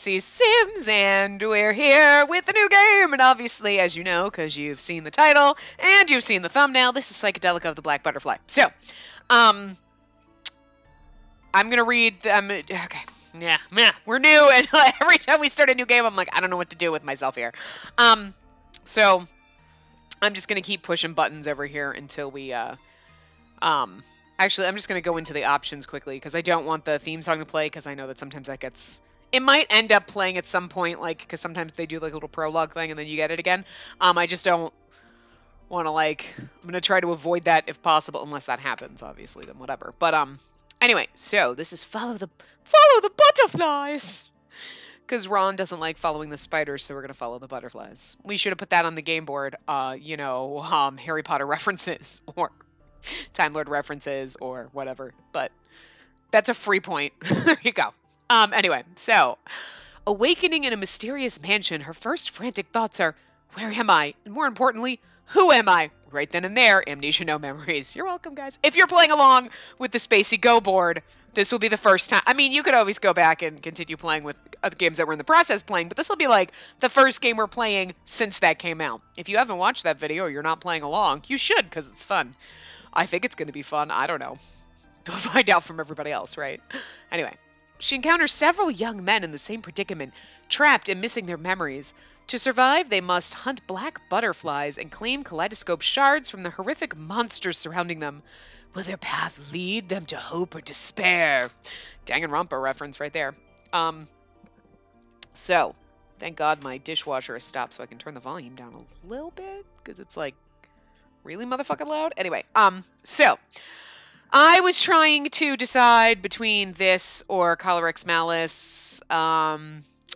Spacey Sims, and we're here with a new game. And obviously, as you know, because you've seen the title and you've seen the thumbnail, this is Psychedelica of the Black Butterfly. So, I'm gonna read. Okay. Yeah, meh, we're new, and every time we start a new game, I'm like, I don't know what to do with myself here. So I'm just gonna keep pushing buttons over here until we Actually, I'm just going to go into the options quickly because I don't want the theme song to play because I know that sometimes that gets... It might end up playing at some point, like, because sometimes they do, like, a little prologue thing and then you get it again. I just don't want to, like... I'm going to try to avoid that if possible, unless that happens, obviously, then whatever. But, anyway, so this is follow the butterflies! Because Ron doesn't like following the spiders, so we're going to follow the butterflies. We should have put that on the game board, Harry Potter references, or... Time Lord references or whatever, but that's a free point. There you go. Anyway, so awakening in a mysterious mansion, her first frantic thoughts are, where am I? And more importantly, who am I? Right then and there, Amnesia, no memories. You're welcome, guys. If you're playing along with the Spacey Go board, this will be the first time. I mean, you could always go back and continue playing with other games that we're in the process playing, but this will be like the first game we're playing since that came out. If you haven't watched that video or you're not playing along, you should, because it's fun. I think it's going to be fun. I don't know. We'll find out from everybody else, right? Anyway, she encounters several young men in the same predicament, trapped and missing their memories. To survive, they must hunt black butterflies and claim Kaleidoscope shards from the horrific monsters surrounding them. Will their path lead them to hope or despair? Danganronpa reference right there. So, thank God my dishwasher has stopped so I can turn the volume down a little bit, because it's like really motherfucking loud? Anyway, so I was trying to decide between this or Calyrex Malice.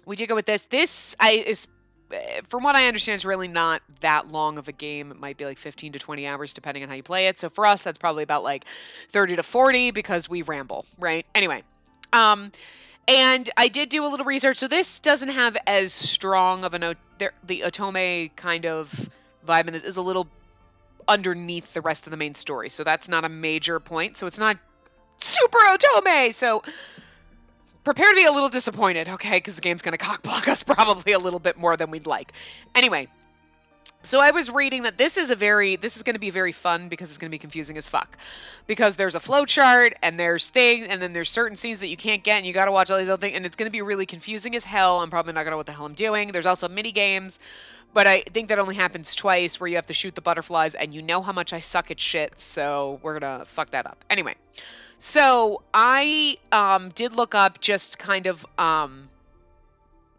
We did go with this. This is, from what I understand, is really not that long of a game. It might be like 15 to 20 hours depending on how you play it. So for us, that's probably about like 30 to 40 because we ramble, right? Anyway, and I did do a little research. So this doesn't have as strong of the Otome kind of vibe, and this is a little underneath the rest of the main story. So that's not a major point. So it's not super Otome. So prepare to be a little disappointed, okay? Because the game's going to cockblock us probably a little bit more than we'd like. Anyway, so I was reading that this is going to be very fun because it's going to be confusing as fuck. Because there's a flowchart and there's things and then there's certain scenes that you can't get and you got to watch all these other things and it's going to be really confusing as hell. I'm probably not going to know what the hell I'm doing. There's also mini games. But I think that only happens twice where you have to shoot the butterflies, and you know how much I suck at shit, so we're gonna fuck that up. Anyway, so I did look up just kind of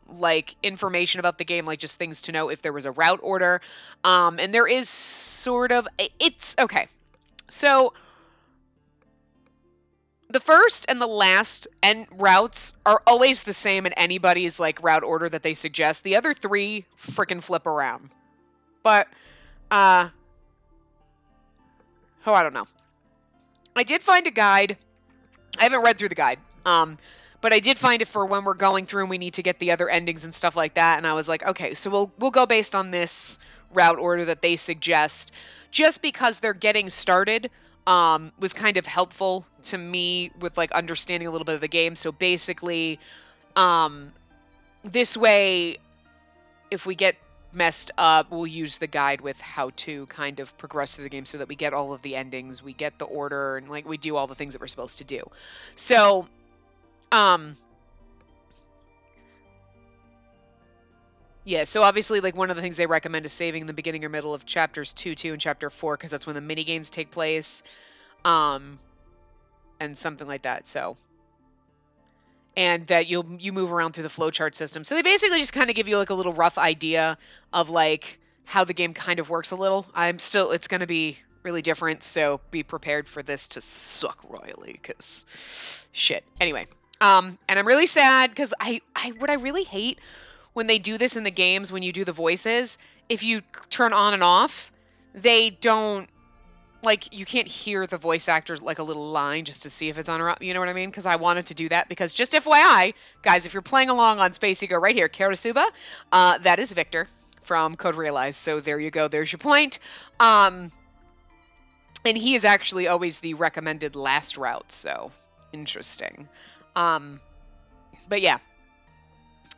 like information about the game, like just things to know if there was a route order. And there is sort of, it's okay. So the first and the last routes are always the same in anybody's like route order that they suggest. The other three freaking flip around. But I don't know. I did find a guide. I haven't read through the guide. But I did find it for when we're going through and we need to get the other endings and stuff like that. And I was like, okay, so we'll go based on this route order that they suggest, just because they're getting started. Was kind of helpful to me with like understanding a little bit of the game. So basically, this way, if we get messed up, we'll use the guide with how to kind of progress through the game so that we get all of the endings, we get the order, and like we do all the things that we're supposed to do. So, yeah, so obviously, like, one of the things they recommend is saving the beginning or middle of chapters 2 and chapter 4, because that's when the mini games take place, and something like that. So, and that you move around through the flowchart system. So they basically just kind of give you like a little rough idea of like how the game kind of works a little. It's going to be really different, so be prepared for this to suck royally, because shit. Anyway, and I'm really sad because what I really hate when they do this in the games, when you do the voices, if you turn on and off, they don't, like, you can't hear the voice actors like a little line just to see if it's on or off, you know what I mean? Because I wanted to do that, because just FYI, guys, if you're playing along on Spacey, go right here, Karasuba, that is Victor from Code Realize, so there you go, there's your point. And he is actually always the recommended last route, so interesting. But yeah.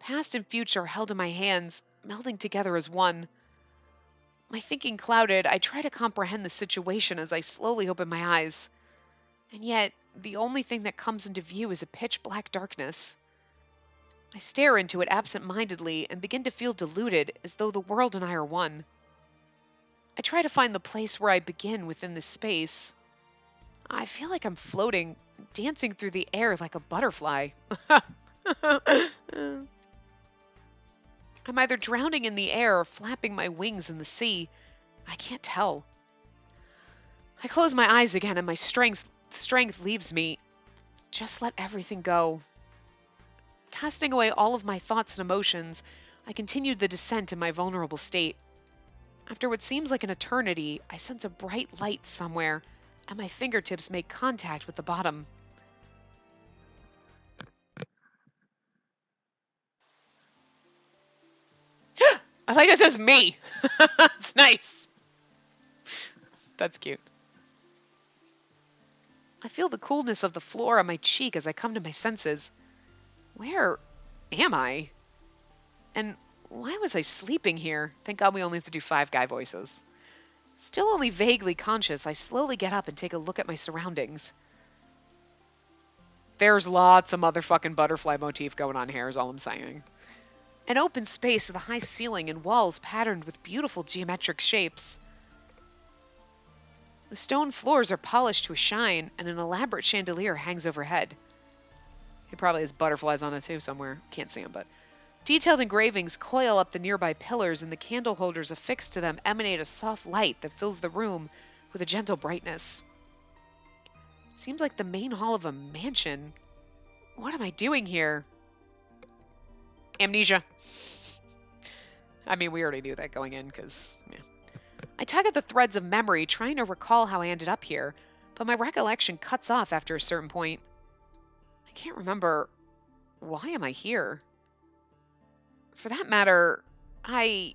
Past and future held in my hands, melding together as one. My thinking clouded, I try to comprehend the situation as I slowly open my eyes. And yet, the only thing that comes into view is a pitch black darkness. I stare into it absent-mindedly and begin to feel deluded, as though the world and I are one. I try to find the place where I begin within this space. I feel like I'm floating, dancing through the air like a butterfly. I'm either drowning in the air or flapping my wings in the sea. I can't tell. I close my eyes again and my strength leaves me. Just let everything go. Casting away all of my thoughts and emotions, I continued the descent in my vulnerable state. After what seems like an eternity, I sense a bright light somewhere, and my fingertips make contact with the bottom. I like it says me. It's nice. That's cute. I feel the coolness of the floor on my cheek as I come to my senses. Where am I? And why was I sleeping here? Thank God we only have to do 5 guy voices. Still only vaguely conscious, I slowly get up and take a look at my surroundings. There's lots of motherfucking butterfly motif going on here, is all I'm saying. An open space with a high ceiling and walls patterned with beautiful geometric shapes. The stone floors are polished to a shine, and an elaborate chandelier hangs overhead. It probably has butterflies on it too somewhere. Can't see them, but... Detailed engravings coil up the nearby pillars, and the candle holders affixed to them emanate a soft light that fills the room with a gentle brightness. Seems like the main hall of a mansion. What am I doing here? Amnesia. I mean, we already knew that going in, because, yeah. I tug at the threads of memory, trying to recall how I ended up here, but my recollection cuts off after a certain point. I can't remember. Why am I here? For that matter, I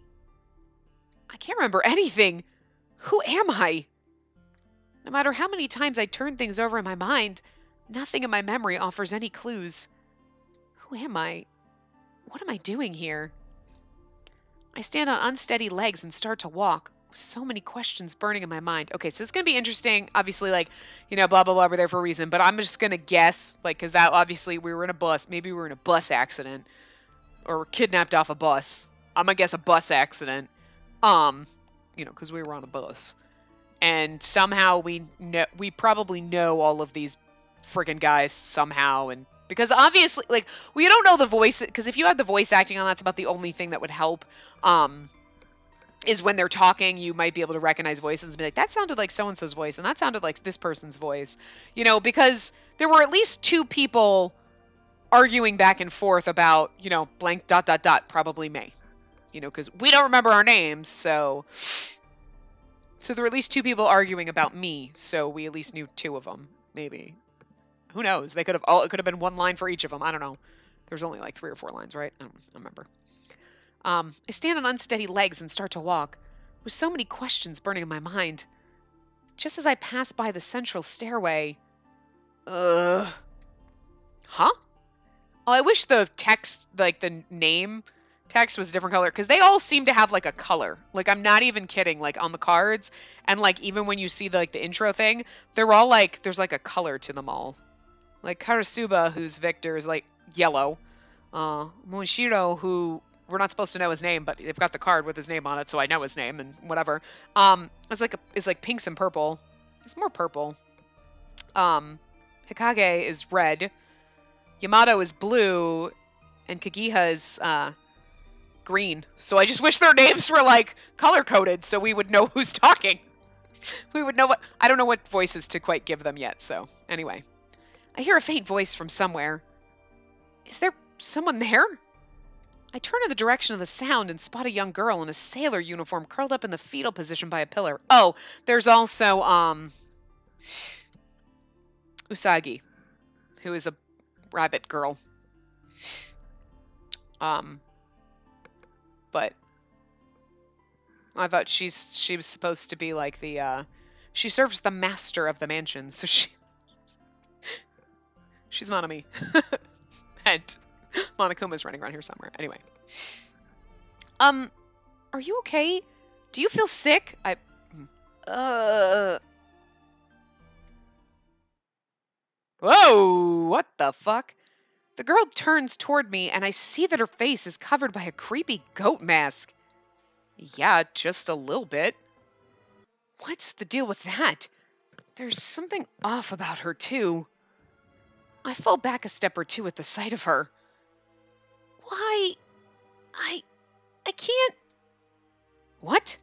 can't remember anything. Who am I? No matter how many times I turn things over in my mind, nothing in my memory offers any clues. Who am I? What am I doing here? I stand on unsteady legs and start to walk, with so many questions burning in my mind. Okay, so it's going to be interesting. Obviously, like, you know, blah, blah, blah, we're there for a reason. But I'm just going to guess, like, because that, obviously, we were in a bus. Maybe we were in a bus accident. Or were kidnapped off a bus. I'm going to guess a bus accident. You know, because we were on a bus. And somehow we probably know all of these friggin' guys somehow, and because obviously, like, we don't know the voice, because if you had the voice acting on, that's about the only thing that would help, is when they're talking, you might be able to recognize voices and be like, that sounded like so-and-so's voice, and that sounded like this person's voice, you know, because there were at least 2 people arguing back and forth about, you know, blank ... probably me, you know, because we don't remember our names, so there were at least 2 people arguing about me, so we at least knew 2 of them, maybe. Who knows? They could have it could have been 1 line for each of them. I don't know. There's only like 3 or 4 lines, right? I don't remember. I stand on unsteady legs and start to walk, with so many questions burning in my mind. Just as I pass by the central stairway, huh? Oh, I wish the text, like the name text, was a different color, because they all seem to have like a color. Like, I'm not even kidding. Like, on the cards, and like even when you see the, like, the intro thing, they're all like, there's like a color to them all. Like Karasuba, who's Victor, is like yellow. Moshiro, who we're not supposed to know his name, but they've got the card with his name on it, so I know his name and whatever. It's like pinks and purple. It's more purple. Hikage is red. Yamato is blue, and Kagiha is green. So I just wish their names were like color coded, so we would know who's talking. We would know what. I don't know what voices to quite give them yet. So anyway. I hear a faint voice from somewhere. Is there someone there? I turn in the direction of the sound and spot a young girl in a sailor uniform curled up in the fetal position by a pillar. Oh, there's also, Usagi, who is a rabbit girl. But I thought she was supposed to be like the, she serves the master of the mansion, so she's Monami. And Monokoma's running around here somewhere. Anyway. Are you okay? Do you feel sick? Whoa! What the fuck? The girl turns toward me, and I see that her face is covered by a creepy goat mask. Yeah, just a little bit. What's the deal with that? There's something off about her, too. I fall back a step or two at the sight of her. Why? I can't. What?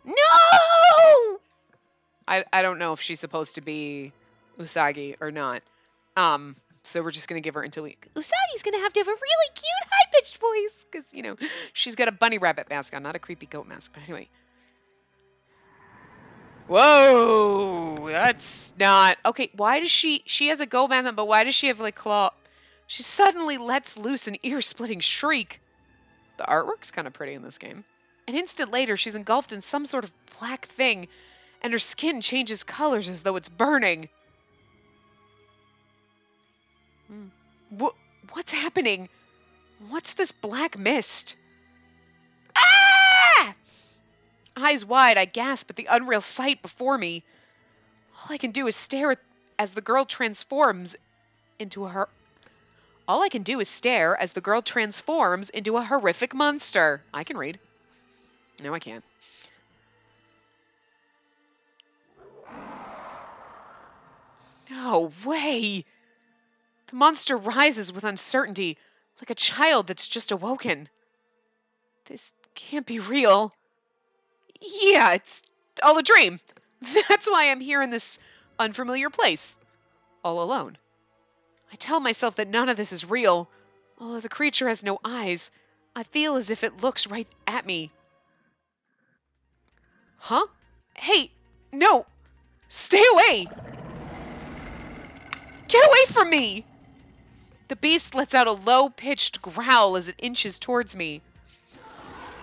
No! I don't know if she's supposed to be Usagi or not. So we're just gonna give her until Usagi's gonna have to have a really cute high-pitched voice, because she's got a bunny rabbit mask on, not a creepy goat mask. But anyway. Whoa, that's not okay. Why does she has a goat mask on, but why does she have like claw? She suddenly lets loose an ear-splitting shriek. The artwork's kind of pretty in this game. An instant later, she's engulfed in some sort of black thing, and her skin changes colors as though it's burning. What's happening? What's this black mist? Ah! Eyes wide, I gasp at the unreal sight before me. All I can do is stare as the girl transforms into a horrific monster. I can read. No, I can't. No way! The monster rises with uncertainty, like a child that's just awoken. This can't be real. Yeah, it's all a dream. That's why I'm here in this unfamiliar place, all alone. I tell myself that none of this is real. Although the creature has no eyes, I feel as if it looks right at me. Huh? Hey, no! Stay away! Get away from me! The beast lets out a low-pitched growl as it inches towards me.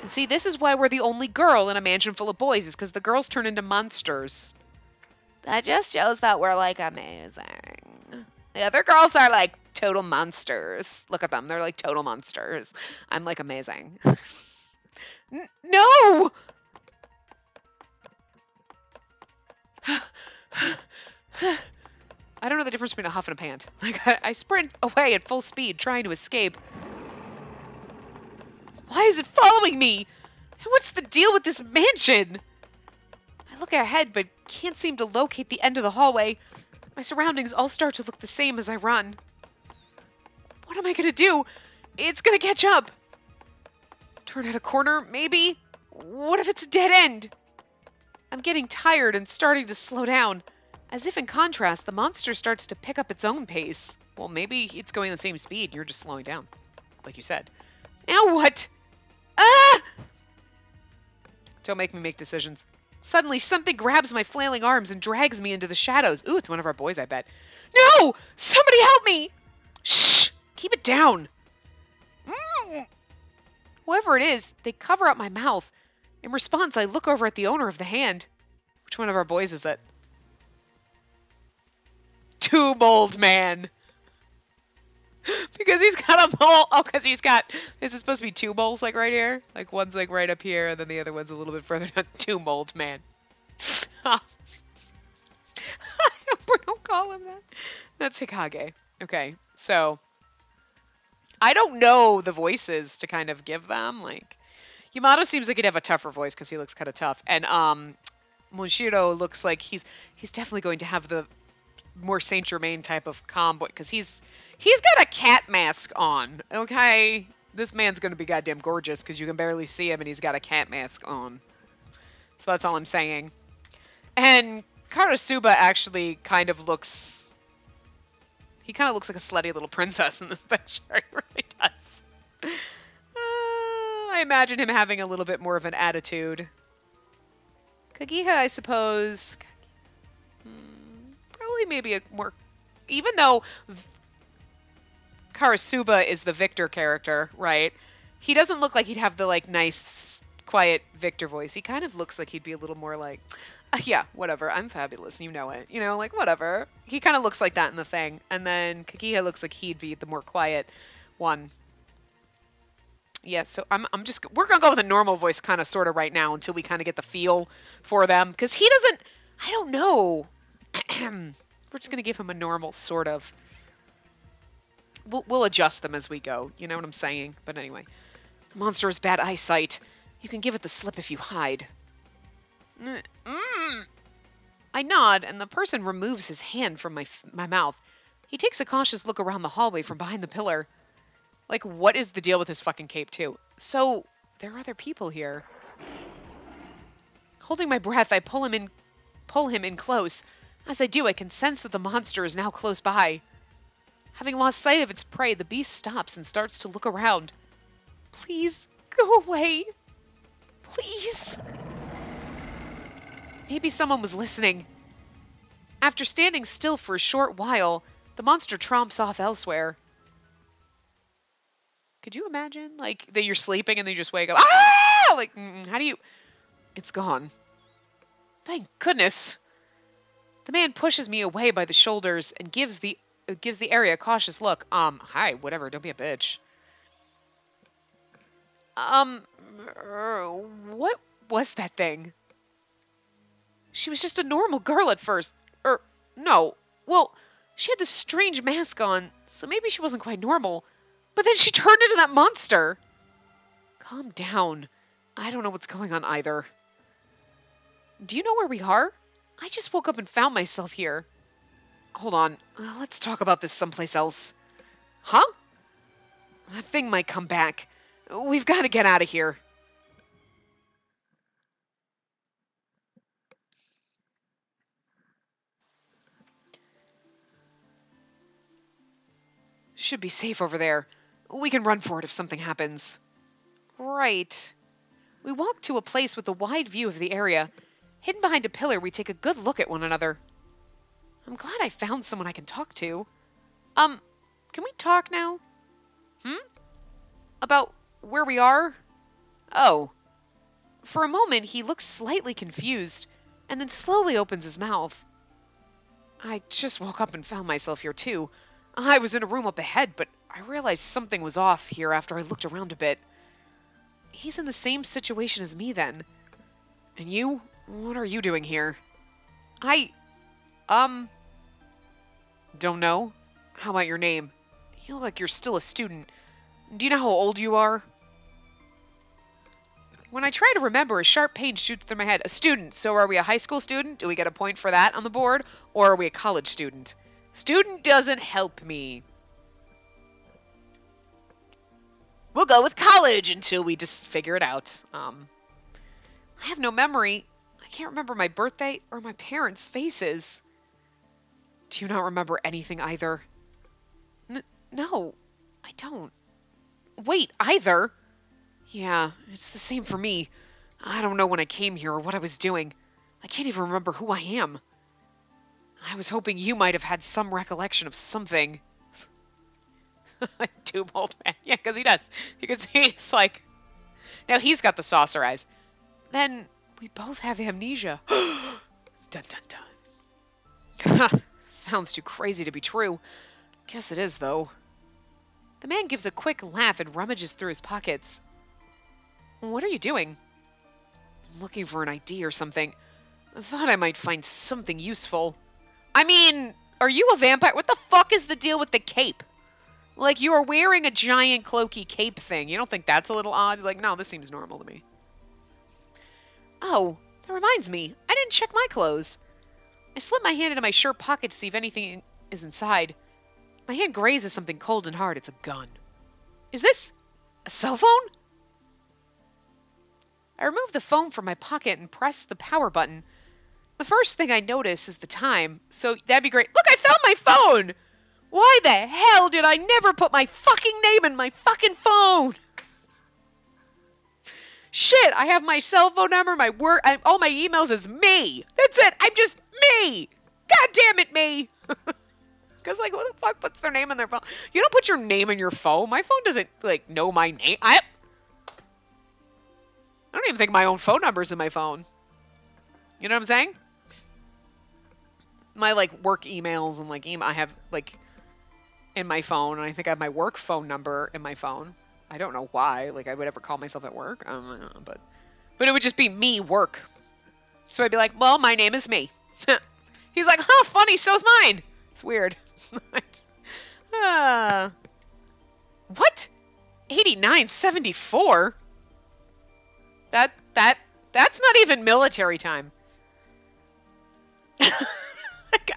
And see, this is why we're the only girl in a mansion full of boys, is because the girls turn into monsters. That just shows that we're, like, amazing. The other girls are, like, total monsters. Look at them. They're, like, total monsters. I'm, like, amazing. No! I don't know the difference between a huff and a pant. Like, I sprint away at full speed, trying to escape. Why is it following me? And what's the deal with this mansion? I look ahead, but can't seem to locate the end of the hallway. My surroundings all start to look the same as I run. What am I gonna do? It's gonna catch up. Turn at a corner, maybe? What if it's a dead end? I'm getting tired and starting to slow down. As if in contrast, the monster starts to pick up its own pace. Well, maybe it's going the same speed and you're just slowing down, like you said. Now what? Ah! Don't make me make decisions. Suddenly, something grabs my flailing arms and drags me into the shadows. Ooh, it's one of our boys, I bet. No! Somebody help me! Shh! Keep it down. Whoever it is, they cover up my mouth. In response, I look over at the owner of the hand. Which one of our boys is it? Tube Old Man. Because he's got a bowl. Oh, because he's got. This is supposed to be two bowls, like right here. Like one's like right up here, and then the other one's a little bit further down. Tube Old Man. I hope we don't call him that. That's Hikage. Okay, so I don't know the voices to kind of give them. Like Yamato seems like he'd have a tougher voice because he looks kind of tough, and Monshiro looks like he's definitely going to have the more Saint Germain type of calm boy because he's got a cat mask on. Okay, this man's gonna be goddamn gorgeous because you can barely see him and he's got a cat mask on. So that's all I'm saying. And Karasuba actually kind of looks. He kind of looks like a slutty little princess in this picture. He really does. I imagine him having a little bit more of an attitude. Kagiha, I suppose. Probably maybe a more. Even though Karasuba is the Victor character, right? He doesn't look like he'd have the like nice, quiet Victor voice. He kind of looks like he'd be a little more like, yeah, whatever. I'm fabulous. You know it. You know, like whatever. He kind of looks like that in the thing. And then Kagiha looks like he'd be the more quiet, One. Yeah, so we're gonna go with a normal voice kind of sort of right now until we kind of get the feel for them. Because he doesn't, I don't know. We're just gonna give him a normal sort of. We'll adjust them as we go. You know what I'm saying? But anyway. The monster has bad eyesight. You can give it the slip if you hide. I nod, and the person removes his hand from my mouth. He takes a cautious look around the hallway from behind the pillar. Like, what is the deal with his fucking cape, too? So, there are other people here. Holding my breath, I pull him in close. As I do, I can sense that the monster is now close by. Having lost sight of its prey, the beast stops and starts to look around. Please, go away. Please. Maybe someone was listening. After standing still for a short while, the monster tromps off elsewhere. Could you imagine, like, that you're sleeping and then you just wake up? Ah! Like, how do you... It's gone. Thank goodness. The man pushes me away by the shoulders and gives the area a cautious look. Hi, whatever, don't be a bitch. What was that thing? She was just a normal girl at first. No. Well, she had this strange mask on, so maybe she wasn't quite normal. But then she turned into that monster. Calm down. I don't know what's going on either. Do you know where we are? I just woke up and found myself here. Hold on. Let's talk about this someplace else. Huh? That thing might come back. We've got to get out of here. Should be safe over there. We can run for it if something happens. Right. We walk to a place with a wide view of the area. Hidden behind a pillar, we take a good look at one another. I'm glad I found someone I can talk to. Can we talk now? About where we are? Oh. For a moment, he looks slightly confused, and then slowly opens his mouth. I just woke up and found myself here, too. I was in a room up ahead, but I realized something was off here after I looked around a bit. He's in the same situation as me, then. And you? What are you doing here? Don't know. How about your name? You look like you're still a student. Do you know how old you are? When I try to remember, a sharp pain shoots through my head. A student. So are we a high school student? Do we get a point for that on the board? Or are we a college student? Student doesn't help me. We'll go with college until we just figure it out. I have no memory. I can't remember my birthday or my parents' faces. Do you not remember anything either? No, I don't. Wait, either? Yeah, it's the same for me. I don't know when I came here or what I was doing. I can't even remember who I am. I was hoping you might have had some recollection of something. Tube old man. Yeah, because he does. You can see it's like... Now he's got the saucer eyes. Then we both have amnesia. Dun dun dun. Sounds too crazy to be true. Guess it is, though. The man gives a quick laugh and rummages through his pockets. What are you doing? I'm looking for an ID or something. I thought I might find something useful. I mean, are you a vampire? What the fuck is the deal with the cape? Like, you are wearing a giant cloaky cape thing. You don't think that's a little odd? Like, no, this seems normal to me. Oh, that reminds me. I didn't check my clothes. I slip my hand into my shirt pocket to see if anything is inside. My hand grazes something cold and hard. It's a gun. Is this a cell phone? I remove the phone from my pocket and press the power button. The first thing I notice is the time, so that'd be great. Look, I found my phone! Why the hell did I never put my fucking name in my fucking phone? Shit, I have my cell phone number, my work, all my emails is me. That's it, I'm just me. God damn it, me. Because, like, who the fuck puts their name in their phone? You don't put your name in your phone. My phone doesn't, like, know my name. I don't even think my own phone number's in my phone. You know what I'm saying? My, like, work emails and, like, email, I have, like, in my phone, and I think I have my work phone number in my phone. I don't know why. Like, I would ever call myself at work. I don't know, but it would just be me work. So I'd be like, well, my name is me. He's like, huh, funny, so's mine. It's weird. What? 89.74? That's not even military time.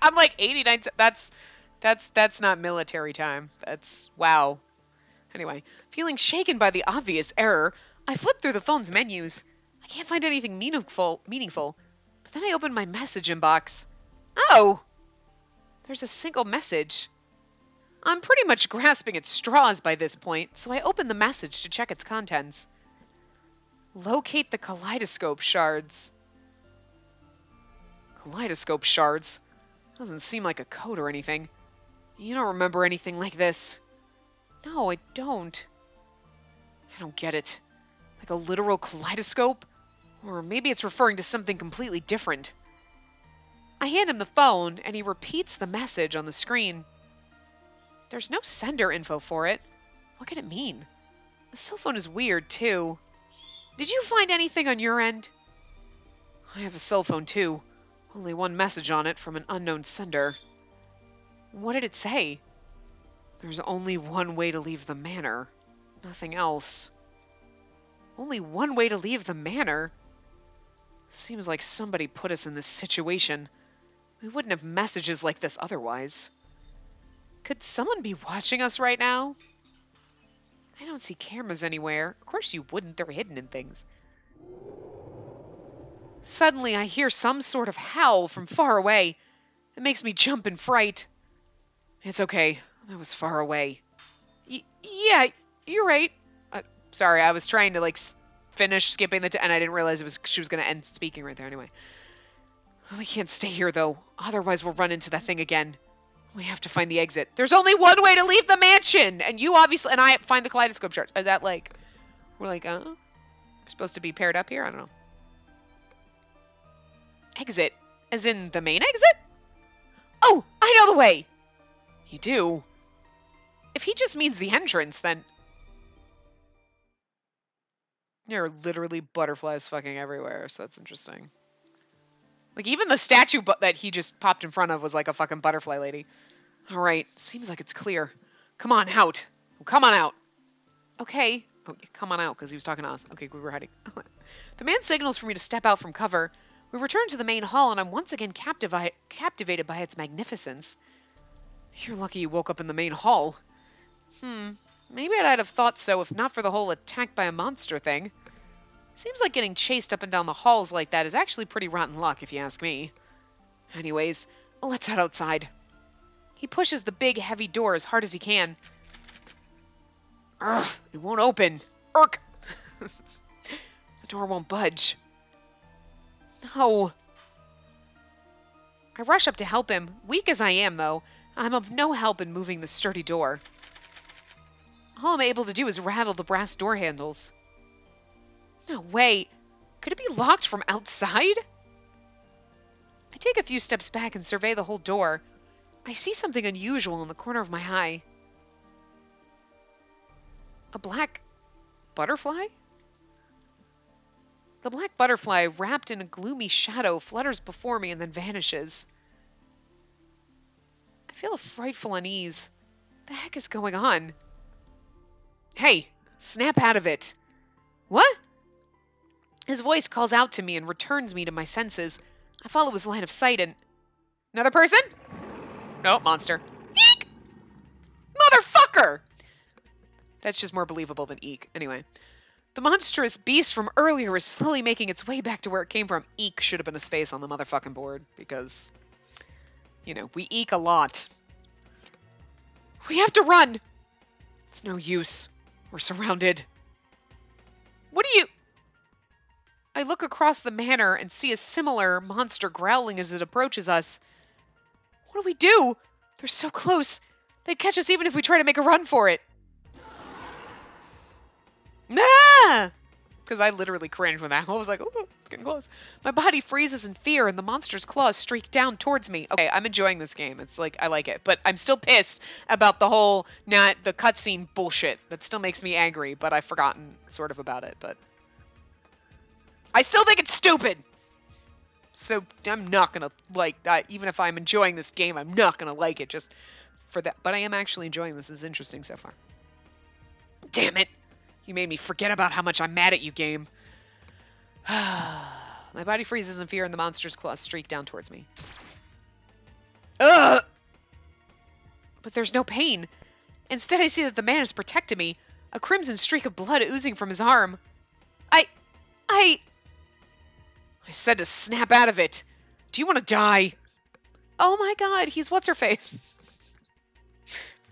I'm like 89. That's not military time. That's wow. Anyway, feeling shaken by the obvious error, I flipped through the phone's menus. I can't find anything meaningful. But then I opened my message inbox. Oh, there's a single message. I'm pretty much grasping at straws by this point, so I opened the message to check its contents. Locate the kaleidoscope shards. Kaleidoscope shards? Doesn't seem like a code or anything. You don't remember anything like this. No, I don't. I don't get it. Like a literal kaleidoscope? Or maybe it's referring to something completely different. I hand him the phone, and he repeats the message on the screen. There's no sender info for it. What could it mean? The cell phone is weird, too. Did you find anything on your end? I have a cell phone, too. Only one message on it from an unknown sender. What did it say? There's only one way to leave the manor. Nothing else. Only one way to leave the manor? Seems like somebody put us in this situation. We wouldn't have messages like this otherwise. Could someone be watching us right now? I don't see cameras anywhere. Of course you wouldn't. They're hidden in things. Suddenly, I hear some sort of howl from far away. It makes me jump in fright. It's okay. That was far away. Yeah, you're right. Sorry, I was trying to, like, finish skipping and I didn't realize she was going to end speaking right there anyway. We can't stay here, though. Otherwise, we'll run into that thing again. We have to find the exit. There's only one way to leave the mansion! And you obviously... And I find the kaleidoscope chart. Is that, like... We're like, we're supposed to be paired up here? I don't know. Exit? As in the main exit? Oh! I know the way! You do? If he just means the entrance, then... There are literally butterflies fucking everywhere, so that's interesting. Like, even the statue that he just popped in front of was like a fucking butterfly lady. Alright, seems like it's clear. Come on out. Come on out. Okay. Oh, come on out, because he was talking to us. Okay, we were hiding. The man signals for me to step out from cover. We return to the main hall, and I'm once again captivated by its magnificence. You're lucky you woke up in the main hall. Maybe I'd have thought so if not for the whole attacked by a monster thing. Seems like getting chased up and down the halls like that is actually pretty rotten luck, if you ask me. Anyways, let's head outside. He pushes the big, heavy door as hard as he can. Ugh, it won't open. Urk! The door won't budge. No. I rush up to help him. Weak as I am, though, I'm of no help in moving the sturdy door. All I'm able to do is rattle the brass door handles. No way. Could it be locked from outside? I take a few steps back and survey the whole door. I see something unusual in the corner of my eye. A black butterfly? The black butterfly, wrapped in a gloomy shadow, flutters before me and then vanishes. I feel a frightful unease. What the heck is going on? Hey, snap out of it. What? His voice calls out to me and returns me to my senses. I follow his line of sight and... Another person? Nope, monster. Eek! Motherfucker! That's just more believable than eek. Anyway. The monstrous beast from earlier is slowly making its way back to where it came from. Eek should have been a space on the motherfucking board because, you know, we eek a lot. We have to run! It's no use. We're surrounded. What are you... I look across the manor and see a similar monster growling as it approaches us. What do we do? They're so close. They'd catch us even if we try to make a run for it. Nah! Because I literally cringed when that. I was like, oh. It's getting close. My body freezes in fear and the monster's claws streak down towards me. Okay, I'm enjoying this game. It's like, I like it. But I'm still pissed about the whole, not the cutscene bullshit. That still makes me angry, but I've forgotten sort of about it. But I still think it's stupid. So I'm not gonna like that. Even if I'm enjoying this game, I'm not gonna like it just for that. But I am actually enjoying this. This is interesting so far. Damn it. You made me forget about how much I'm mad at you, game. My body freezes in fear and the monster's claws streak down towards me. Ugh! But there's no pain. Instead, I see that the man has protected me, a crimson streak of blood oozing from his arm. I said to snap out of it. Do you want to die? Oh my god, he's what's-her-face.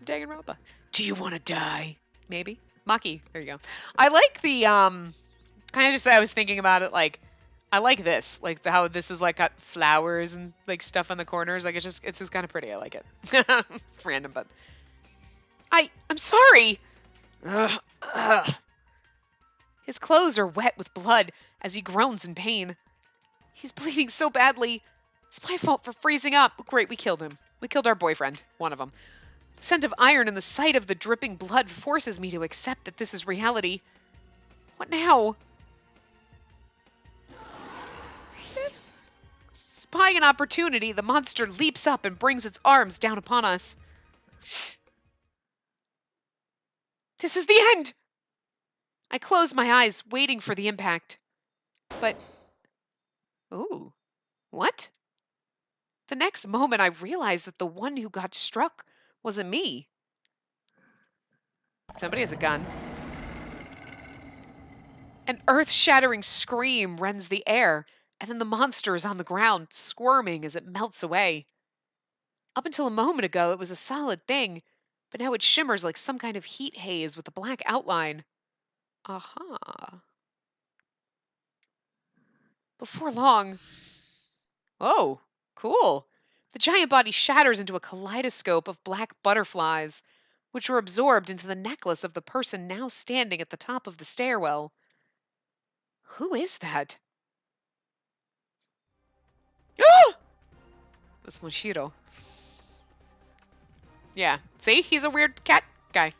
Danganronpa. Do you want to die? Maybe. Maki. There you go. I like the, kind of just, I was thinking about it, like, I like this. Like, how this is, like, got flowers and, like, stuff on the corners. Like, it's just kind of pretty. I like it. It's random, but... I'm sorry! Ugh, ugh. His clothes are wet with blood as he groans in pain. He's bleeding so badly. It's my fault for freezing up. Great, we killed him. We killed our boyfriend. One of them. The scent of iron and the sight of the dripping blood forces me to accept that this is reality. What now? Spying an opportunity, the monster leaps up and brings its arms down upon us. This is the end! I close my eyes, waiting for the impact. But... Ooh. What? The next moment, I realized that the one who got struck wasn't me. Somebody has a gun. An earth-shattering scream rends the air, and then the monster is on the ground, squirming as it melts away. Up until a moment ago, it was a solid thing, but now it shimmers like some kind of heat haze with a black outline. Aha. Before long... Oh, cool. The giant body shatters into a kaleidoscope of black butterflies, which were absorbed into the necklace of the person now standing at the top of the stairwell. Who is that? Ah! That's Moshiro. Yeah. See? He's a weird cat guy.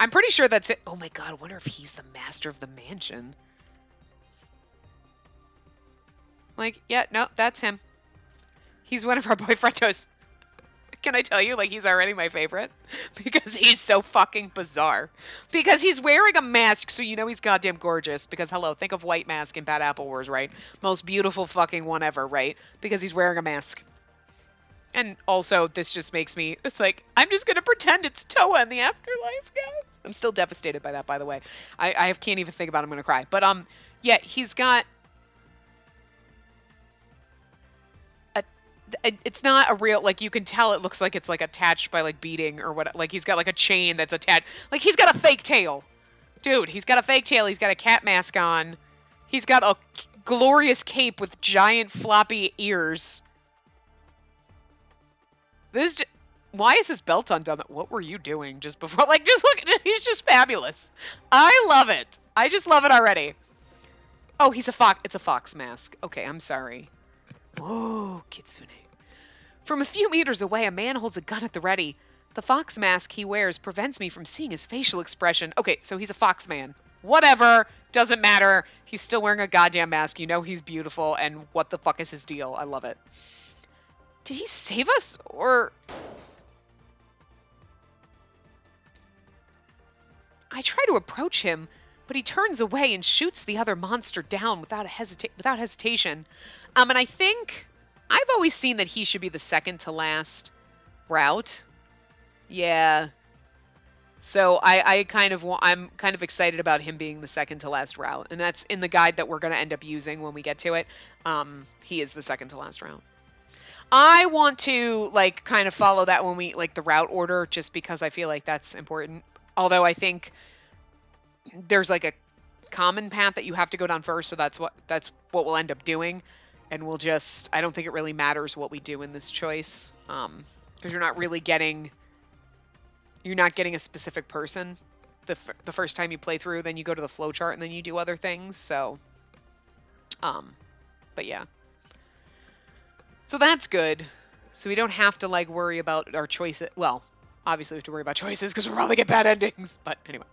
I'm pretty sure that's it. Oh my god, I wonder if he's the master of the mansion. Like, yeah, no, that's him. He's one of our boyfriendos. Can I tell you, like, he's already my favorite? Because he's so fucking bizarre. Because he's wearing a mask, so you know he's goddamn gorgeous. Because, hello, think of White Mask in Bad Apple Wars, right? Most beautiful fucking one ever, right? Because he's wearing a mask. And also, this just makes me, it's like, I'm just gonna pretend it's Toa in the afterlife, guys. I'm still devastated by that, by the way. I can't even think about it, I'm gonna cry. But, yeah, he's got... It's not a real, like, you can tell it looks like it's, like, attached by, like, beading or what, like, he's got, like, a chain that's attached. Like, he's got a fake tail. Dude, he's got a fake tail. He's got a cat mask on. He's got a glorious cape with giant floppy ears. This, why is his belt undone? What were you doing just before? Like, just look at it. He's just fabulous. I love it. I just love it already. Oh, he's a fox. It's a fox mask. Okay, I'm sorry. Whoa, Kitsune. From a few meters away, a man holds a gun at the ready. The fox mask he wears prevents me from seeing his facial expression. Okay, so he's a fox man. Whatever. Doesn't matter. He's still wearing a goddamn mask. You know he's beautiful, and what the fuck is his deal? I love it. Did he save us, or... I try to approach him, but he turns away and shoots the other monster down without hesitation. And I think... I've always seen that he should be the second to last route. Yeah. So I'm kind of excited about him being the second to last route. And that's in the guide that we're going to end up using when we get to it. He is the second to last route. I want to, like, kind of follow that when we, like, the route order, just because I feel like that's important. Although I think there's, like, a common path that you have to go down first, so that's what we'll end up doing. And we'll just, I don't think it really matters what we do in this choice, because you're not getting a specific person the first time you play through. Then you go to the flowchart and then you do other things. So But yeah. So that's good. So we don't have to, like, worry about our choices. Well, obviously we have to worry about choices because we'll probably get bad endings. But anyway.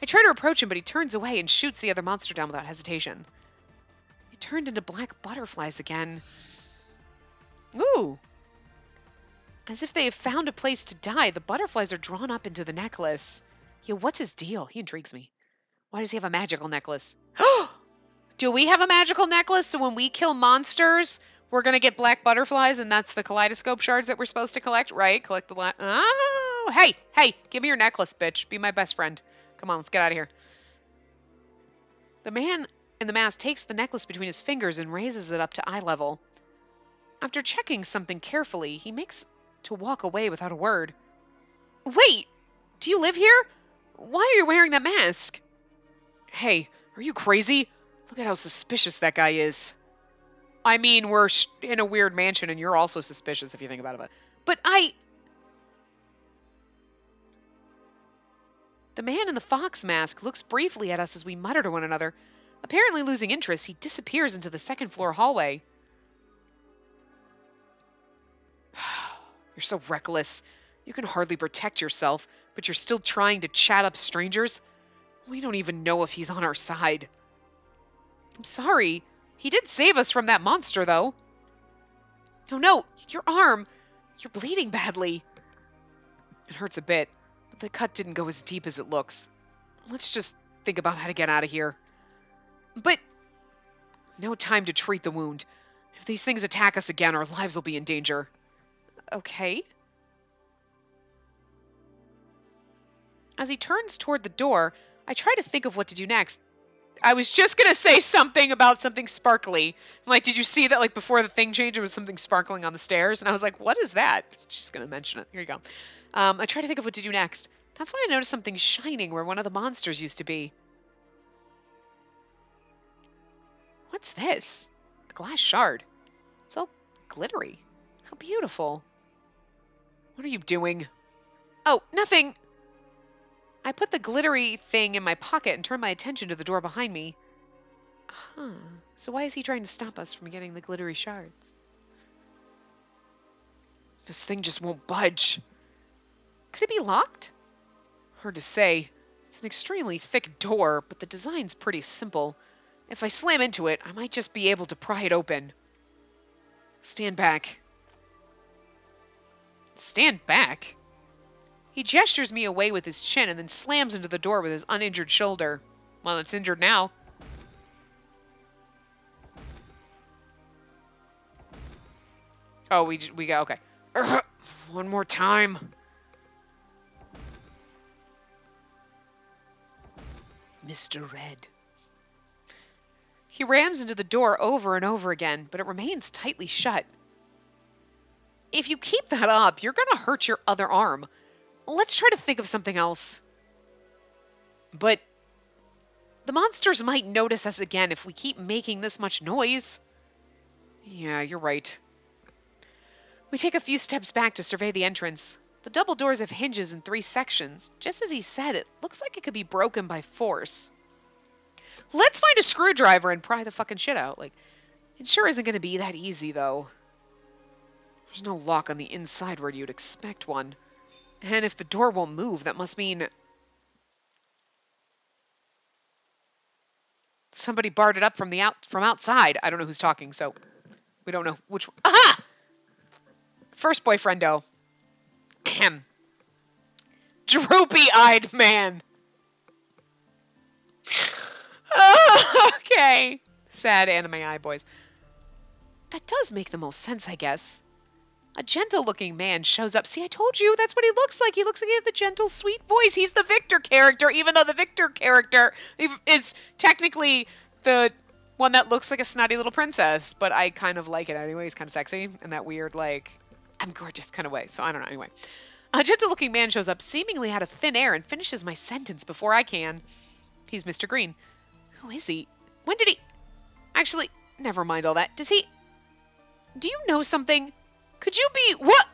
I try to approach him, but he turns away and shoots the other monster down without hesitation. They turned into black butterflies again. Ooh. As if they have found a place to die, the butterflies are drawn up into the necklace. Yo, what's his deal? He intrigues me. Why does he have a magical necklace? Do we have a magical necklace? So when we kill monsters, we're going to get black butterflies, and that's the kaleidoscope shards that we're supposed to collect, right? Collect the Oh, hey, give me your necklace, bitch. Be my best friend. Come on, let's get out of here. The man in the mask takes the necklace between his fingers and raises it up to eye level. After checking something carefully, he makes to walk away without a word. Wait! Do you live here? Why are you wearing that mask? Hey, are you crazy? Look at how suspicious that guy is. I mean, we're in a weird mansion and you're also suspicious if you think about it. But The man in the fox mask looks briefly at us as we mutter to one another. Apparently losing interest, he disappears into the second floor hallway. You're so reckless. You can hardly protect yourself, but you're still trying to chat up strangers? We don't even know if he's on our side. I'm sorry. He did save us from that monster, though. Oh no, your arm. You're bleeding badly. It hurts a bit, but the cut didn't go as deep as it looks. Let's just think about how to get out of here. But no time to treat the wound. If these things attack us again, our lives will be in danger. Okay. As he turns toward the door, I try to think of what to do next. I was just going to say something about something sparkly. I'm like, did you see that, like, before the thing changed, there was something sparkling on the stairs? And I was like, what is that? She's going to mention it. Here you go. I try to think of what to do next. That's when I noticed something shining where one of the monsters used to be. What's this? A glass shard. It's all glittery. How beautiful. What are you doing? Oh, nothing. I put the glittery thing in my pocket and turned my attention to the door behind me. Huh. So why is he trying to stop us from getting the glittery shards? This thing just won't budge. Could it be locked? Hard to say. It's an extremely thick door, but the design's pretty simple. If I slam into it, I might just be able to pry it open. Stand back. Stand back? He gestures me away with his chin and then slams into the door with his uninjured shoulder. Well, it's injured now. Oh, we got, okay. One more time. Mr. Red. He rams into the door over and over again, but it remains tightly shut. If you keep that up, you're gonna hurt your other arm. Let's try to think of something else. But the monsters might notice us again if we keep making this much noise. Yeah, you're right. We take a few steps back to survey the entrance. The double doors have hinges in 3 sections. Just as he said, it looks like it could be broken by force. Let's find a screwdriver and pry the fucking shit out. Like, it sure isn't going to be that easy, though. There's no lock on the inside where you'd expect one. And if the door won't move, that must mean somebody barred it up from outside. I don't know who's talking, so we don't know which one. Aha! First boyfriendo. Ahem. Droopy-eyed man. Okay. Sad anime eye boys. That does make the most sense, I guess. A gentle-looking man shows up. See, I told you, that's what he looks like. He looks like he has the gentle, sweet voice. He's the Victor character, even though the Victor character is technically the one that looks like a snotty little princess. But I kind of like it anyway. He's kind of sexy in that weird, like, I'm gorgeous kind of way. So I don't know. Anyway, a gentle-looking man shows up, seemingly out of thin air, and finishes my sentence before I can. He's Mr. Green. Who is he? When did he... Actually, never mind all that. Does he... Do you know something? Could you be... What?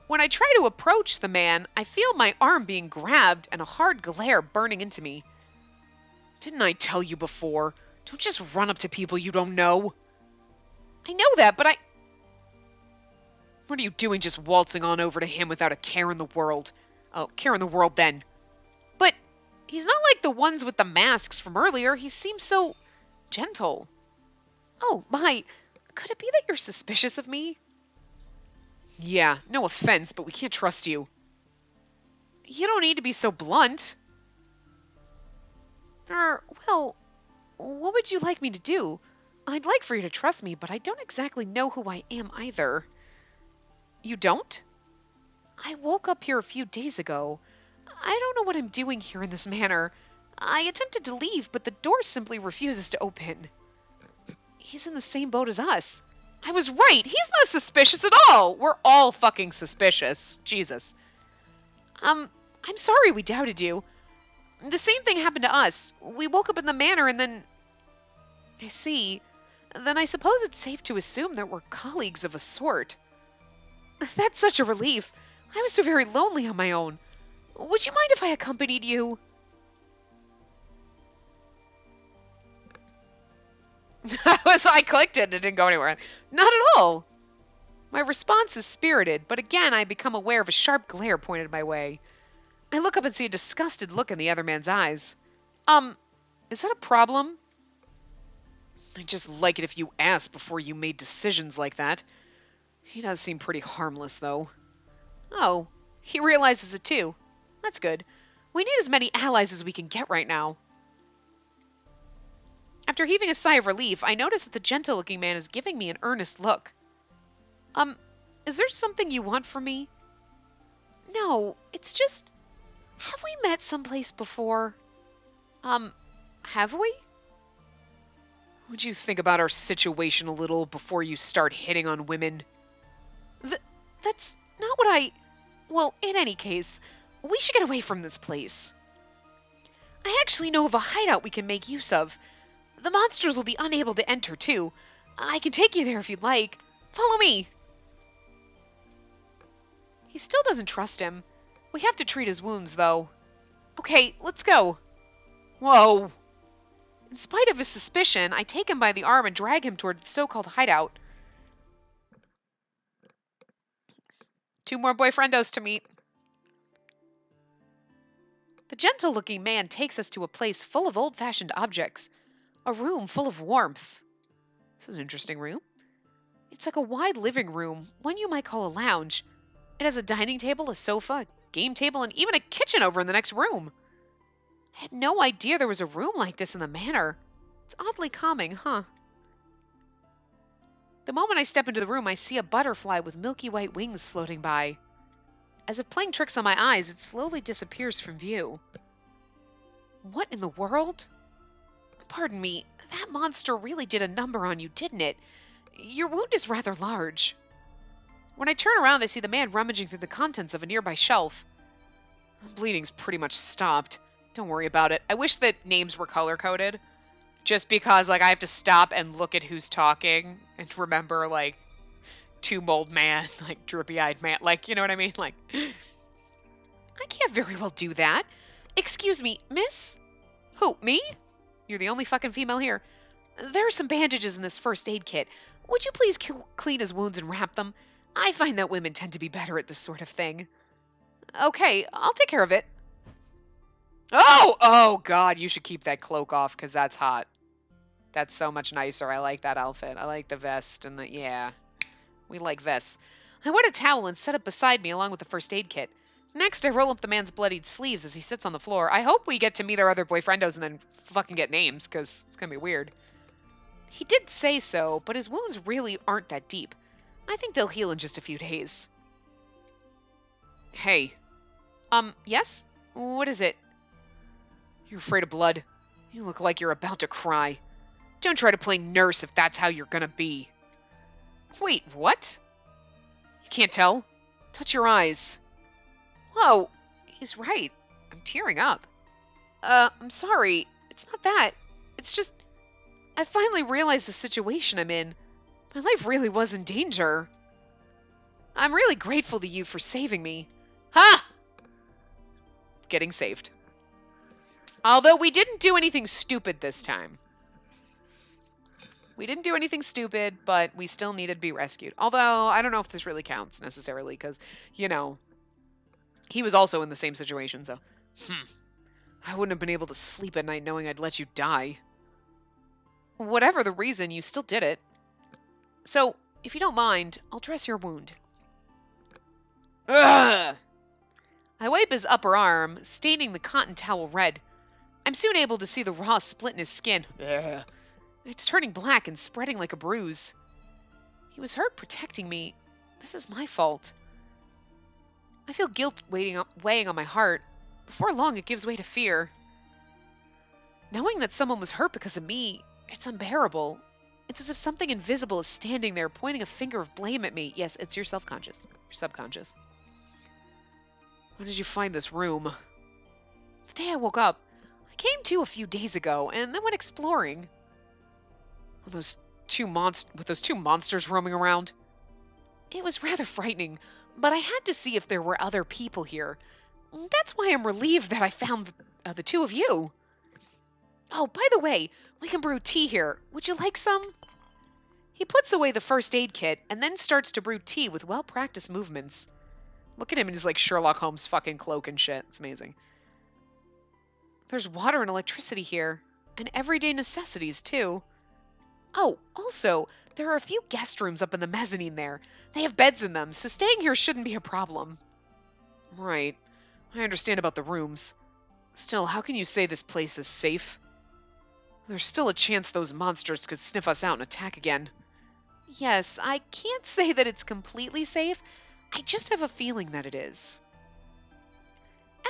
When I try to approach the man, I feel my arm being grabbed and a hard glare burning into me. Didn't I tell you before? Don't just run up to people you don't know. I know that, but What are you doing just waltzing on over to him without a care in the world? Oh, care in the world then. But he's not like the ones with the masks from earlier. He seems so gentle. Oh, my. Could it be that you're suspicious of me? Yeah, no offense, but we can't trust you. You don't need to be so blunt. Well, what would you like me to do? I'd like for you to trust me, but I don't exactly know who I am either. You don't? I woke up here a few days ago. I don't know what I'm doing here in this manor. I attempted to leave, but the door simply refuses to open. He's in the same boat as us. I was right. He's not suspicious at all. We're all fucking suspicious. Jesus. I'm sorry we doubted you. The same thing happened to us. We woke up in the manor and then... I see. Then I suppose it's safe to assume that we're colleagues of a sort. That's such a relief. I was so very lonely on my own. Would you mind if I accompanied you? I clicked it and it didn't go anywhere. Not at all. My response is spirited, but again I become aware of a sharp glare pointed my way. I look up and see a disgusted look in the other man's eyes. Is that a problem? I'd just like it if you asked before you made decisions like that. He does seem pretty harmless, though. Oh, he realizes it too. That's good. We need as many allies as we can get right now. After heaving a sigh of relief, I notice that the gentle-looking man is giving me an earnest look. Is there something you want from me? No, it's just... Have we met someplace before? Have we? Would you think about our situation a little before you start hitting on women? That's not what I... Well, in any case, we should get away from this place. I actually know of a hideout we can make use of. The monsters will be unable to enter, too. I can take you there if you'd like. Follow me. He still doesn't trust him. We have to treat his wounds, though. Okay, let's go. Whoa. In spite of his suspicion, I take him by the arm and drag him toward the so-called hideout. 2 more boyfriendos to meet. The gentle-looking man takes us to a place full of old-fashioned objects. A room full of warmth. This is an interesting room. It's like a wide living room, one you might call a lounge. It has a dining table, a sofa, a game table, and even a kitchen over in the next room. I had no idea there was a room like this in the manor. It's oddly calming, huh? The moment I step into the room, I see a butterfly with milky white wings floating by. As if playing tricks on my eyes, it slowly disappears from view. What in the world? Pardon me, that monster really did a number on you, didn't it? Your wound is rather large. When I turn around, I see the man rummaging through the contents of a nearby shelf. Bleeding's pretty much stopped. Don't worry about it. I wish that names were color-coded. Just because, like, I have to stop and look at who's talking and remember, like, tomb old man, like, droopy-eyed man. Like, you know what I mean? Like, I can't very well do that. Excuse me, miss? Who, me? You're the only fucking female here. There are some bandages in this first aid kit. Would you please clean his wounds and wrap them? I find that women tend to be better at this sort of thing. Okay, I'll take care of it. Oh, God, you should keep that cloak off, because that's hot. That's so much nicer. I like that outfit. I like the vest and the, yeah. We like vests. I wet a towel and set it beside me along with the first aid kit. Next, I roll up the man's bloodied sleeves as he sits on the floor. I hope we get to meet our other boyfriendos and then fucking get names, because it's going to be weird. He did say so, but his wounds really aren't that deep. I think they'll heal in just a few days. Hey. Yes? What is it? You're afraid of blood. You look like you're about to cry. Don't try to play nurse if that's how you're gonna be. Wait, what? You can't tell? Touch your eyes. Whoa, he's right. I'm tearing up. I'm sorry. It's not that. It's just... I finally realized the situation I'm in. My life really was in danger. I'm really grateful to you for saving me. Ha! Getting saved. Although we didn't do anything stupid this time. We didn't do anything stupid, but we still needed to be rescued. Although, I don't know if this really counts necessarily, because, you know, he was also in the same situation, so. I wouldn't have been able to sleep at night knowing I'd let you die. Whatever the reason, you still did it. So, if you don't mind, I'll dress your wound. Ugh! I wipe his upper arm, staining the cotton towel red. I'm soon able to see the raw split in his skin. Ugh. It's turning black and spreading like a bruise. He was hurt protecting me. This is my fault. I feel guilt weighing on my heart. Before long, it gives way to fear. Knowing that someone was hurt because of me, it's unbearable. It's as if something invisible is standing there pointing a finger of blame at me. Yes, it's your self-conscious. Your subconscious. When did you find this room? The day I woke up. I came to a few days ago and then went exploring. With those two monsters roaming around. It was rather frightening, but I had to see if there were other people here. That's why I'm relieved that I found the two of you. Oh, by the way, we can brew tea here. Would you like some? He puts away the first aid kit and then starts to brew tea with well-practiced movements. Look at him in his, like, Sherlock Holmes fucking cloak and shit. It's amazing. There's water and electricity here. And everyday necessities, too. Oh, also, there are a few guest rooms up in the mezzanine there. They have beds in them, so staying here shouldn't be a problem. Right. I understand about the rooms. Still, how can you say this place is safe? There's still a chance those monsters could sniff us out and attack again. Yes, I can't say that it's completely safe. I just have a feeling that it is.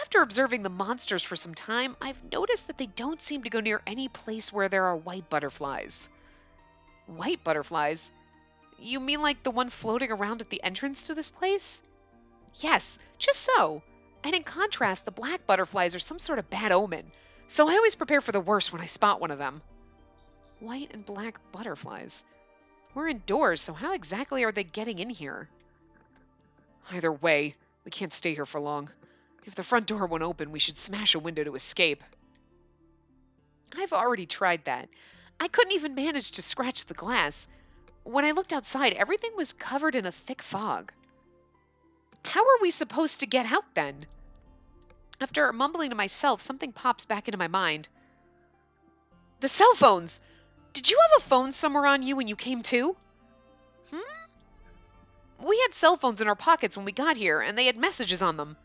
After observing the monsters for some time, I've noticed that they don't seem to go near any place where there are white butterflies. White butterflies? You mean like the one floating around at the entrance to this place? Yes, just so. And in contrast, the black butterflies are some sort of bad omen, so I always prepare for the worst when I spot one of them. White and black butterflies. We're indoors, so how exactly are they getting in here? Either way, we can't stay here for long. If the front door won't open, we should smash a window to escape. I've already tried that. I couldn't even manage to scratch the glass. When I looked outside, everything was covered in a thick fog. How are we supposed to get out then? After mumbling to myself, something pops back into my mind. The cell phones! Did you have a phone somewhere on you when you came to? We had cell phones in our pockets when we got here, and they had messages on them.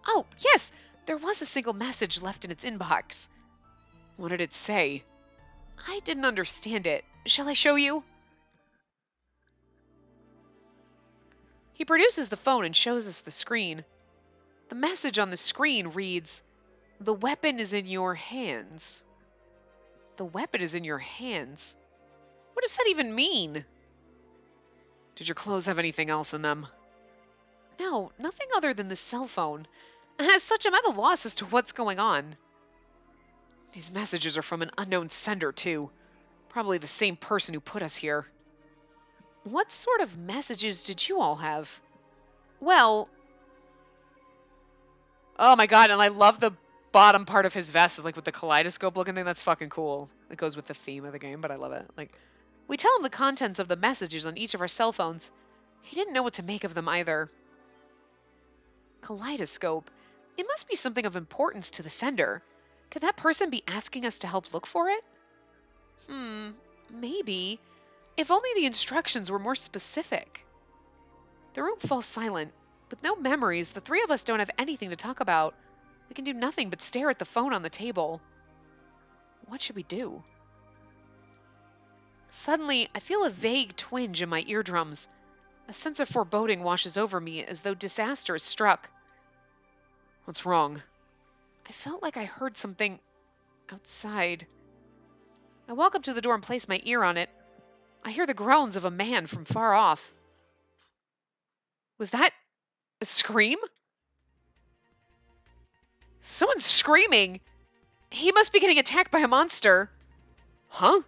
Oh, yes, there was a single message left in its inbox. What did it say? I didn't understand it. Shall I show you? He produces the phone and shows us the screen. The message on the screen reads, "The weapon is in your hands." The weapon is in your hands? What does that even mean? Did your clothes have anything else in them? No, nothing other than the cell phone. As such, I'm at a loss as to what's going on. These messages are from an unknown sender, too. Probably the same person who put us here. What sort of messages did you all have? Well... Oh my god, and I love the bottom part of his vest, like with the kaleidoscope looking thing. That's fucking cool. It goes with the theme of the game, but I love it. Like, we tell him the contents of the messages on each of our cell phones. He didn't know what to make of them either. Kaleidoscope. It must be something of importance to the sender. Could that person be asking us to help look for it? Maybe. If only the instructions were more specific. The room falls silent. With no memories, the three of us don't have anything to talk about. We can do nothing but stare at the phone on the table. What should we do? Suddenly, I feel a vague twinge in my eardrums. A sense of foreboding washes over me as though disaster has struck. What's wrong? I felt like I heard something outside. I walk up to the door and place my ear on it. I hear the groans of a man from far off. Was that a scream? Someone's screaming! He must be getting attacked by a monster. Huh?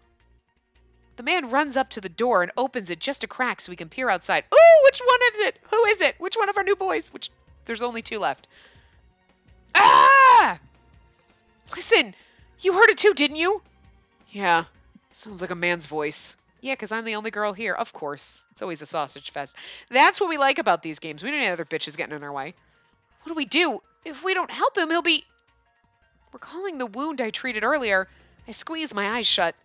The man runs up to the door and opens it just a crack so we can peer outside. Ooh, which one is it? Who is it? Which one of our new boys? There's only two left. Ah! Listen, you heard it too, didn't you? Yeah. Sounds like a man's voice. Yeah, because I'm the only girl here. Of course. It's always a sausage fest. That's what we like about these games. We don't need other bitches getting in our way. What do we do? If we don't help him, he'll be... Recalling the wound I treated earlier, I squeezed my eyes shut.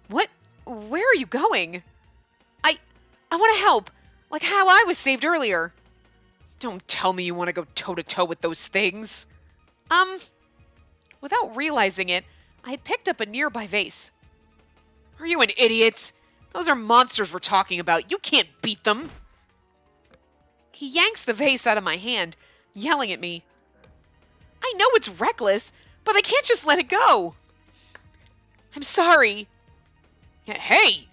What? Where are you going? I want to help. Like how I was saved earlier. Don't tell me you want to go toe-to-toe with those things. Without realizing it, I had picked up a nearby vase. Are you an idiot? Those are monsters we're talking about. You can't beat them. He yanks the vase out of my hand, yelling at me. I know it's reckless, but I can't just let it go. I'm sorry. Hey!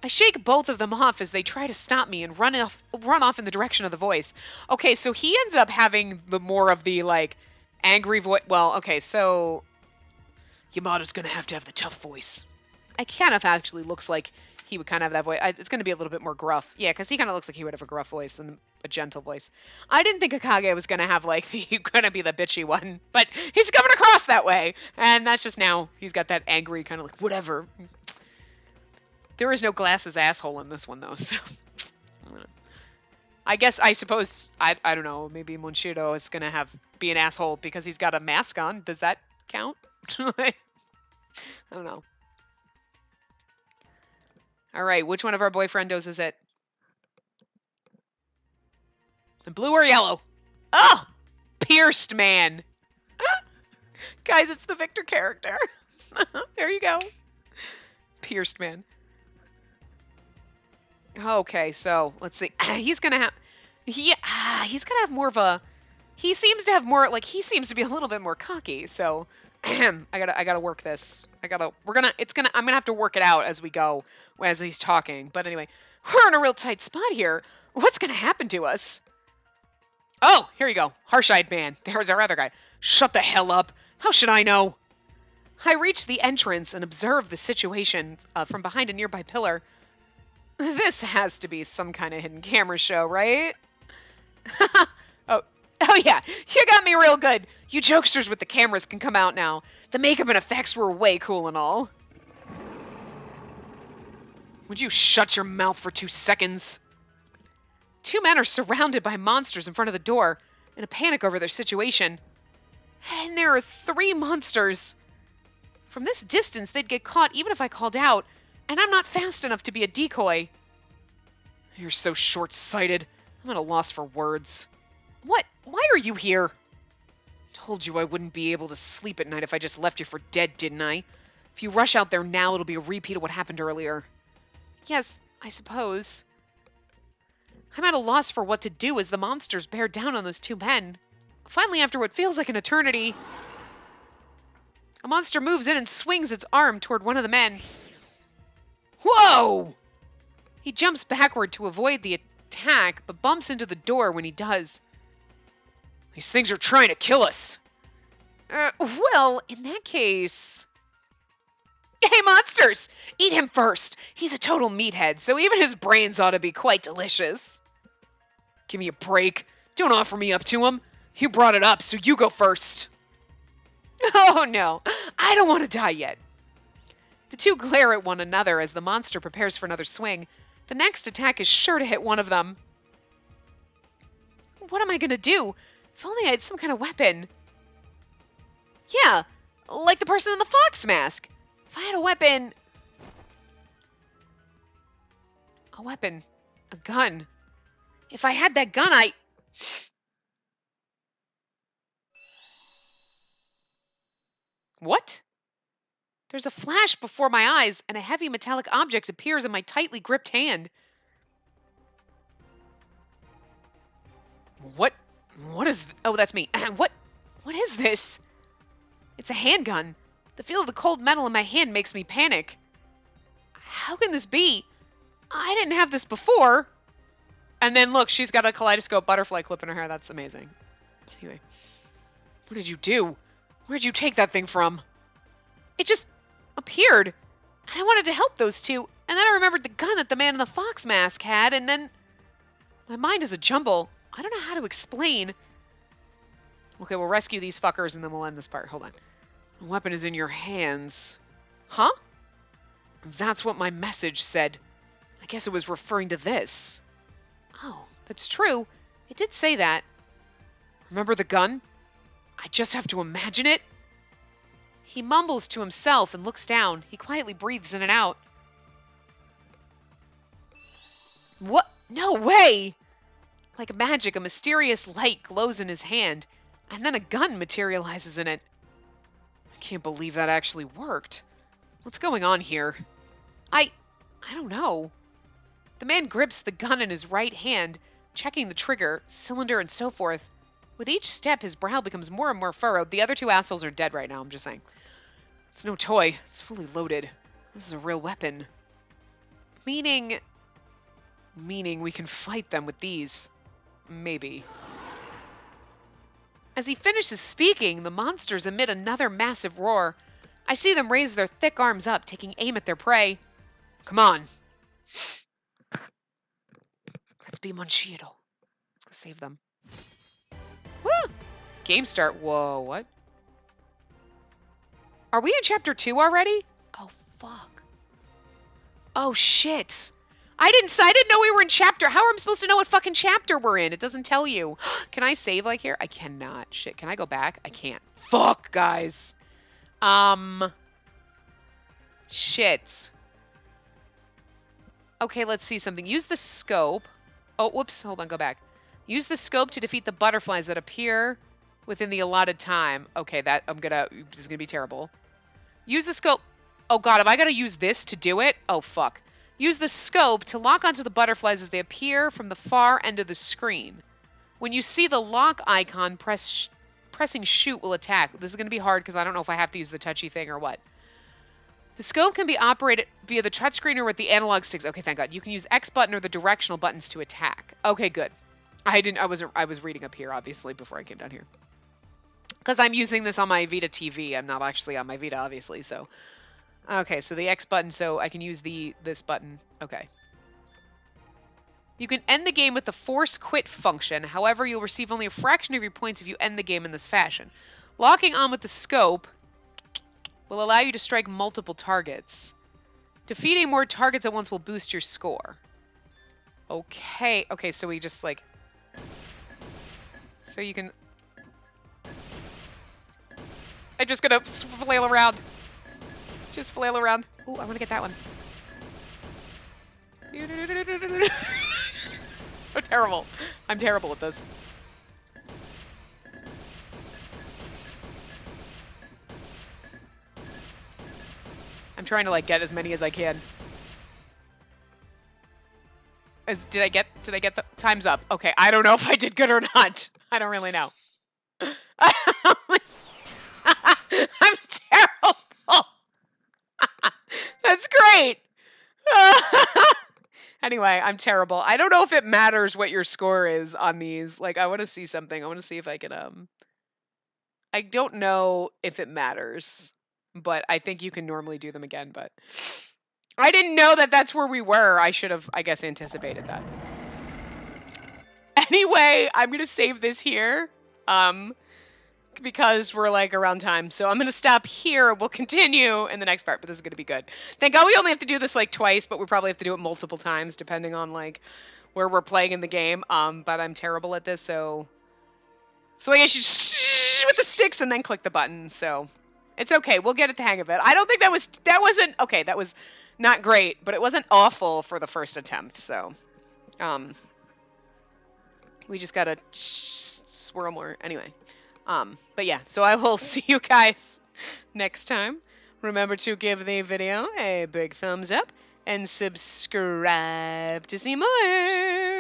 I shake both of them off as they try to stop me and run off in the direction of the voice. Okay, so he ends up having the more of the, like, angry voice. Well, okay, so Yamato's gonna have to have the tough voice. I kind of actually looks like he would kind of have that voice. It's going to be a little bit more gruff. Yeah, because he kind of looks like he would have a gruff voice than a gentle voice. I didn't think Akage was going to have, like, going to be the bitchy one. But he's coming across that way. And that's just now, he's got that angry kind of like, whatever. There is no glasses asshole in this one, though, so... I suppose, I don't know, maybe Monshiro is going to be an asshole because he's got a mask on. Does that count? I don't know. All right, which one of our boyfriendos is it? The blue or yellow? Oh! Pierced man. Guys, it's the Victor character. There you go. Pierced man. Okay, so let's see. He's gonna have more of a. He seems to have more like he seems to be a little bit more cocky. So I gotta work this. I'm gonna have to work it out as we go as he's talking. But anyway, we're in a real tight spot here. What's gonna happen to us? Oh, here you go. Harsh-eyed man. There's our other guy. Shut the hell up. How should I know? I reached the entrance and observed the situation from behind a nearby pillar. This has to be some kind of hidden camera show, right? Oh yeah, you got me real good. You jokesters with the cameras can come out now. The makeup and effects were way cool and all. Would you shut your mouth for 2 seconds? 2 men are surrounded by monsters in front of the door, in a panic over their situation. And there are 3 monsters. From this distance, they'd get caught even if I called out, and I'm not fast enough to be a decoy. You're so short-sighted. I'm at a loss for words. What? Why are you here? Told you I wouldn't be able to sleep at night if I just left you for dead, didn't I? If you rush out there now, it'll be a repeat of what happened earlier. Yes, I suppose. I'm at a loss for what to do as the monsters bear down on those 2 men. Finally, after what feels like an eternity, a monster moves in and swings its arm toward one of the men. Whoa! He jumps backward to avoid the attack, but bumps into the door when he does. These things are trying to kill us. Well, in that case... Hey, monsters! Eat him first. He's a total meathead, so even his brains ought to be quite delicious. Give me a break. Don't offer me up to him. You brought it up, so you go first. Oh, no. I don't want to die yet. The 2 glare at one another as the monster prepares for another swing. The next attack is sure to hit one of them. What am I going to do? If only I had some kind of weapon. Yeah, like the person in the fox mask. If I had a weapon... A gun. If I had that gun, What? There's a flash before my eyes, and a heavy metallic object appears in my tightly gripped hand. What is... Oh, that's me. What is this? It's a handgun. The feel of the cold metal in my hand makes me panic. How can this be? I didn't have this before. And then look, she's got a kaleidoscope butterfly clip in her hair. That's amazing. Anyway. What did you do? Where'd you take that thing from? It just appeared. And I wanted to help those 2. And then I remembered the gun that the man in the fox mask had. And then... My mind is a jumble. I don't know how to explain. Okay, we'll rescue these fuckers and then we'll end this part. Hold on. The weapon is in your hands. Huh? That's what my message said. I guess it was referring to this. Oh, that's true. It did say that. Remember the gun? I just have to imagine it. He mumbles to himself and looks down. He quietly breathes in and out. What? No way! Like magic, a mysterious light glows in his hand, and then a gun materializes in it. I can't believe that actually worked. What's going on here? I don't know. The man grips the gun in his right hand, checking the trigger, cylinder, and so forth. With each step, his brow becomes more and more furrowed. The other two assholes are dead right now, I'm just saying. It's no toy. It's fully loaded. This is a real weapon. Meaning we can fight them with these. Maybe. As he finishes speaking, the monsters emit another massive roar. I see them raise their thick arms up, taking aim at their prey. Come on. Let's be Monchido. Let's go save them. Woo! Game start. Whoa, what? Are we in chapter 2 already? Oh, fuck. Oh, shit. I didn't know we were in chapter. How am I supposed to know what fucking chapter we're in? It doesn't tell you. Can I save like here? I cannot. Shit, can I go back? I can't. Fuck, guys. Shit. Okay, let's see something. Use the scope. Oh, whoops. Hold on, go back. Use the scope to defeat the butterflies that appear within the allotted time. Okay, this is gonna be terrible. Use the scope. Oh god, have I gotta use this to do it? Oh fuck. Use the scope to lock onto the butterflies as they appear from the far end of the screen. When you see the lock icon, pressing shoot will attack. This is gonna be hard because I don't know if I have to use the touchy thing or what. The scope can be operated via the touchscreen or with the analog sticks. Okay, thank God. You can use X button or the directional buttons to attack. Okay, good. I was reading up here, obviously, before I came down here. Because I'm using this on my Vita TV. I'm not actually on my Vita, obviously, so. Okay, so the X button, so I can use this button. Okay. You can end the game with the force quit function. However, you'll receive only a fraction of your points if you end the game in this fashion. Locking on with the scope will allow you to strike multiple targets. Defeating more targets at once will boost your score. Okay. Okay, so we just like... So you can... I'm just gonna flail around. Just flail around. Oh, I want to get that one. So terrible. I'm terrible at this. I'm trying to like get as many as I can. Did I get the time's up? Okay, I don't know if I did good or not. I don't really know. I'm terrible. That's great. Anyway, I'm terrible. I don't know if it matters what your score is on these. Like, I want to see something. I want to see if I can, I don't know if it matters, but I think you can normally do them again, but I didn't know that that's where we were. I should have, I guess, anticipated that. Anyway, I'm going to save this here, because we're like around time. So I'm going to stop here. We'll continue in the next part, but this is going to be good. Thank God we only have to do this like twice, but we probably have to do it multiple times depending on like where we're playing in the game. But I'm terrible at this, so I guess you just with the sticks and then click the button. So it's okay. We'll get the hang of it. I don't think that wasn't okay. That was not great, but it wasn't awful for the first attempt. So, we just gotta swirl more anyway. But yeah, so I will see you guys next time. Remember to give the video a big thumbs up and subscribe to see more.